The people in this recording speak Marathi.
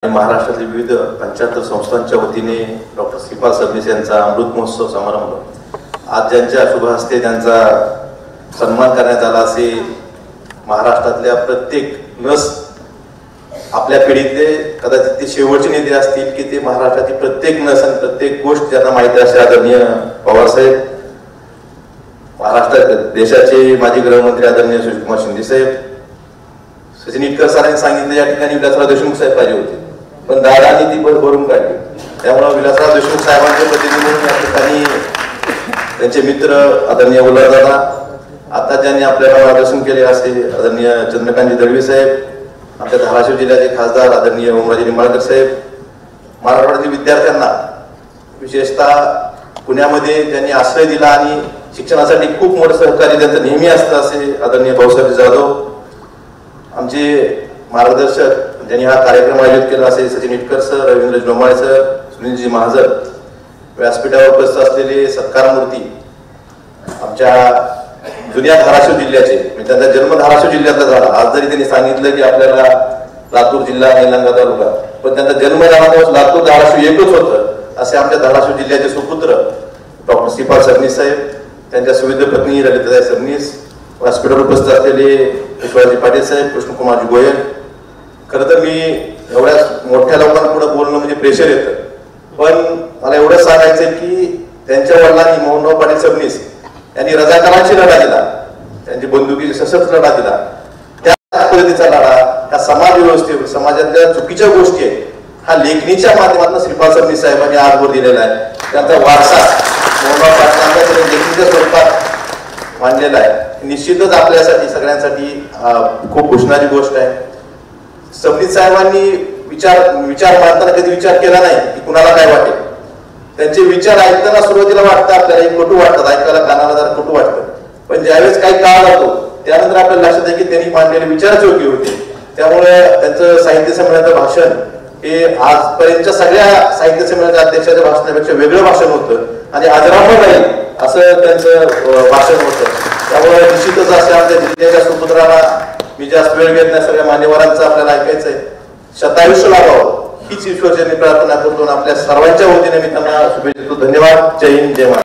महाराष्ट्रातील विविध 75 संस्थांच्या वतीने डॉक्टर श्रीपाल सबनीस यांचा अमृत महोत्सव समारंभ आज ज्यांच्या शुभ हस्ते त्यांचा सन्मान करण्यात आला असे महाराष्ट्रातल्या प्रत्येक नस आपल्या पिढीतले कदाचित ते शेवटचे नेते असतील की ते महाराष्ट्रातील प्रत्येक नस आणि प्रत्येक गोष्ट ज्यांना माहिती असे आदरणीय पवारसाहेब, महाराष्ट्र देशाचे माजी गृहमंत्री आदरणीय सुशीलकुमार शिंदे साहेब, सचिन इटकर सरांनी सांगितलं या ठिकाणी विलासराव देशमुख साहेब पाहिजे होते पण दादांनी ती भरून काढली। त्यामुळे विलासराव देशमुख साहेबांचे प्रतिनिधी म्हणून या ठिकाणी त्यांचे मित्र आदरणीय उल्हासदादा, आता ज्यांनी आपल्याला मार्गदर्शन केले असे आदरणीय चंद्रकांतजी दळवी साहेब, आपल्या धाराशिव जिल्ह्याचे खासदार आदरणीय ओमराजे निंबाळकर साहेब, मराठवाड्यातील विद्यार्थ्यांना विशेषतः पुण्यामध्ये ज्यांनी आश्रय दिला आणि शिक्षणासाठी खूप मोठं सहकार्य त्यांचं नेहमी असतं असे आदरणीय भाऊसाहेब जाधव, आमचे मार्गदर्शक ज्यांनी हा कार्यक्रम आयोजित केला असे सचिन इटकर सर, रवींद्र डोमाळे सर, सुनीलजी महाजन, व्यासपीठावर उपस्थित असलेले सत्कारमूर्ती आमच्या जुन्या धाराशिव जिल्ह्याचे, त्यांचा जन्म धाराशिव जिल्ह्यातला झाला। आज जरी त्यांनी सांगितलं की आपल्याला लातूर जिल्हा निलंगा तालुका, पण त्यांचा जन्म झाला लातूर धाराशिव एकच होतं असे आमच्या धाराशिव जिल्ह्याचे सुपुत्र डॉक्टर श्रीपाल सबनीस साहेब, त्यांच्या सुविध पत्नी ललिताताई सबनीस, व्यासपीठावर उपस्थित असलेले विश्वाजी पाटील साहेब, कृष्णकुमारजी गोयल। खरं तर मी एवढ्या मोठ्या लोकांपुढे बोलणं म्हणजे प्रेशर येतं, पण मला एवढं सांगायचं की त्यांच्या वडिलांनी मोहनराव पाटील सबनीस यांनी रजाकारांशी लढा दिला, त्यांची बंदुकीची सशस्त्र लढा दिला, त्या पद्धतीचा लढा या समाज व्यवस्थेवर समाजातल्या चुकीच्या गोष्टी आहेत हा लेखणीच्या माध्यमातून श्रीपाल सबनीस साहेबांनी आजवर दिलेला आहे। त्यांचा वारसा मोहनराव पाटलांच्या लेखणीच्या स्वरूपात मांडलेला आहे। निश्चितच आपल्यासाठी सगळ्यांसाठी खूप घोषणाची गोष्ट आहे। सबनीस साहेबांनी विचार मांडताना कधी विचार केला नाही की कुणाला काय वाटेल। त्यांचे विचार ऐकताना सुरुवातीला वाटतं आपल्याला एक कटू वाटतात, ऐकायला कानाला जरा कटू वाटतं, पण ज्यावेळेस काही काळ जातो त्यानंतर आपल्याला लक्षात येते की त्यांनी मांडलेले विचारच योग्य होते। त्यामुळे त्यांचं साहित्य संमेलनाचं भाषण हे आजपर्यंतच्या सगळ्या साहित्य संमेलनाच्या अध्यक्षाच्या भाषणापेक्षा वेगळं भाषण होतं आणि अजरामर राहील असं त्यांचं भाषण होतं। त्यामुळे निश्चितच असे आमच्या जिल्ह्याच्या सुपुत्राला मी जास्त वेळ घेत नाही, सगळ्या मान्यवरांचं आपल्याला ऐकायचंय, शतायुष्य लाभावं हीच ईश्वरचरणी प्रार्थना करतो। आपल्या सर्वांच्या वतीने मी त्यांना शुभेच्छा देतो। धन्यवाद। जय हिंद, जय महाराष्ट्र।